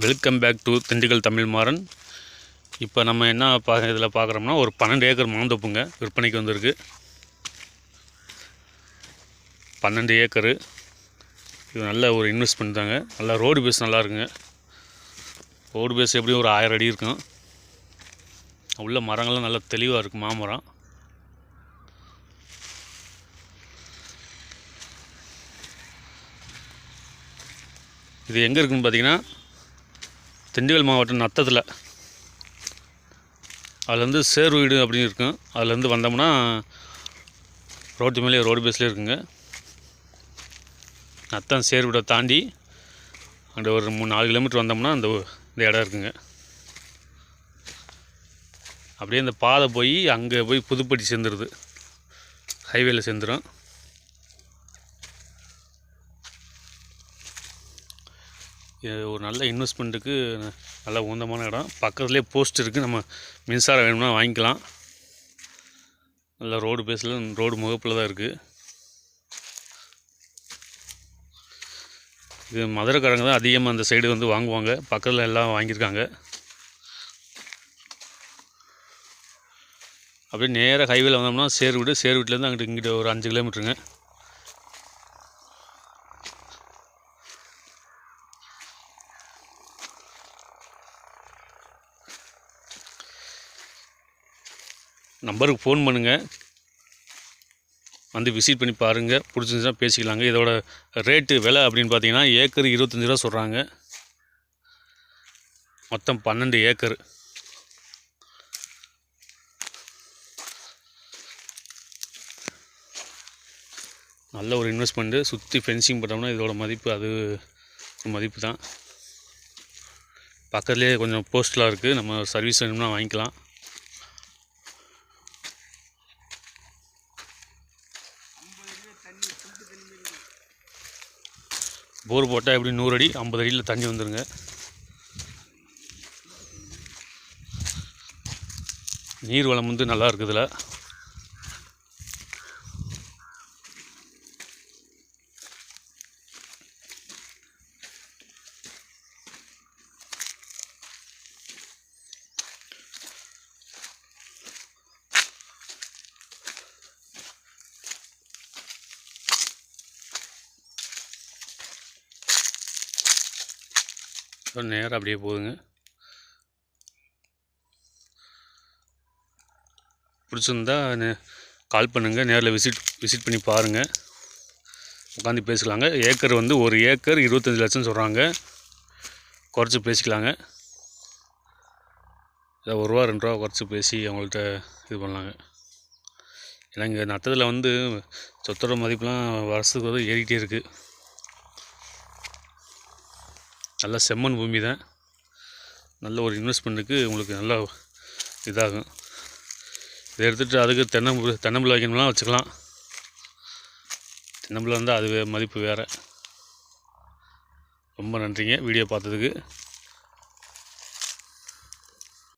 Welcome back to Dindigul Tamil Maran. இப்போ நம்ம என்ன இதில் பார்க்குறோம்னா ஒரு 12 ஏக்கர் மாந்தோப்புங்க விற்பனைக்கு வந்திருக்கு. 12 ஏக்கரு. இது நல்ல ஒரு இன்வெஸ்ட்மெண்ட் தாங்க. நல்லா ரோடு பேஸ் நல்லா இருக்குங்க. ரோடு பேஸ் எப்படியும் ஒரு 1000 அடி இருக்கும். உள்ள மரங்கள்லாம் நல்லா தெளிவாக இருக்குது. மாமரம் இது எங்கே இருக்குதுன்னு பார்த்தீங்கன்னா திண்டுக்கல் மாவட்டம் நத்தத்தில். அதுலேருந்து சேர் வீடு அப்படின்னு இருக்கும். அதுலேருந்து வந்தோம்னா ரோட்டு மேலே ரோடு பேஸ்லேயே இருக்குங்க. நத்தம் சேர் வீடை தாண்டி அங்கே ஒரு 3-4 கிலோமீட்டர் வந்தோம்னா இந்த இடம் இருக்குங்க. அப்படியே இந்த பாதை போய் அங்கே போய் புதுப்பட்டி சேர்ந்துருது, ஹைவேல சேர்ந்துடும். இது ஒரு நல்ல இன்வெஸ்ட்மெண்ட்டுக்கு நல்ல உந்தமான இடம். பக்கத்துலேயே போஸ்ட் இருக்குது. நம்ம மின்சாரம் வேணும்னா வாங்கிக்கலாம். நல்ல ரோடு பேஸில் ரோடு முகப்பில் தான் இருக்குது. இது மதுரைக்காரங்க தான் அதிகமாக அந்த சைடு வந்து வாங்குவாங்க. பக்கத்தில் எல்லாம் வாங்கியிருக்காங்க. அப்படியே நேராக ஹைவேல வந்தோம்னா சேர் வீட்டிலேருந்து அங்கிட்டு இங்கிட்ட ஒரு 5 கிலோமீட்டருங்க. நம்பருக்கு ஃபோன் பண்ணுங்கள், வந்து விசிட் பண்ணி பாருங்கள். பிடிச்சிருந்துச்சுன்னா பேசிக்கலாங்க. இதோட ரேட்டு விலை அப்படின்னு பார்த்தீங்கன்னா ஏக்கர் 25 ரூபா சொல்கிறாங்க. மொத்தம் 12 ஏக்கர். நல்ல ஒரு இன்வெஸ்ட்மெண்ட்டு. சுற்றி ஃபென்சிங் பண்ணோம்னா இதோட மதிப்பு அது மதிப்பு தான். பக்கத்துலேயே கொஞ்சம் போஸ்ட்லாம் இருக்குது. நம்ம சர்வீஸ் வேணும்னா வாங்கிக்கலாம். போர் போட்டால் எப்படி 100 அடி 50 அடியில் தண்ணி வந்துடுங்க. நீர் வளம் வந்து நல்லா இருக்குதுல. நேராக அப்படியே போகுதுங்க. பிடிச்சிருந்தா கால் பண்ணுங்கள். நேரில் விசிட் பண்ணி பாருங்கள். உட்காந்து பேசிக்கலாங்க. ஏக்கர் வந்து ஒரு ஏக்கர் 25 லட்சம் சொல்கிறாங்க. குறைச்சி பேசிக்கலாங்க. இல்லை ₹1 2 குறைச்சி பேசி அவங்கள்ட்ட இது பண்ணலாங்க. ஏன்னா இங்கே நத்தத்தில் வந்து சொத்தோட மதிப்புலாம் வருஷத்துக்கு வந்து ஏறிக்கிட்டே இருக்குது. நல்ல செம்மண் பூமி தான். நல்ல ஒரு இன்வெஸ்ட்மெண்ட்டுக்கு உங்களுக்கு நல்லா இதாகும். இதை எடுத்துகிட்டு அதுக்கு தென்னம்பிள்ளை வைக்கணும்லாம் வச்சுக்கலாம். தென்னம்பிள்ளை இருந்தால் அது மதிப்பு வேறு. ரொம்ப நன்றிங்க வீடியோ பார்த்ததுக்கு.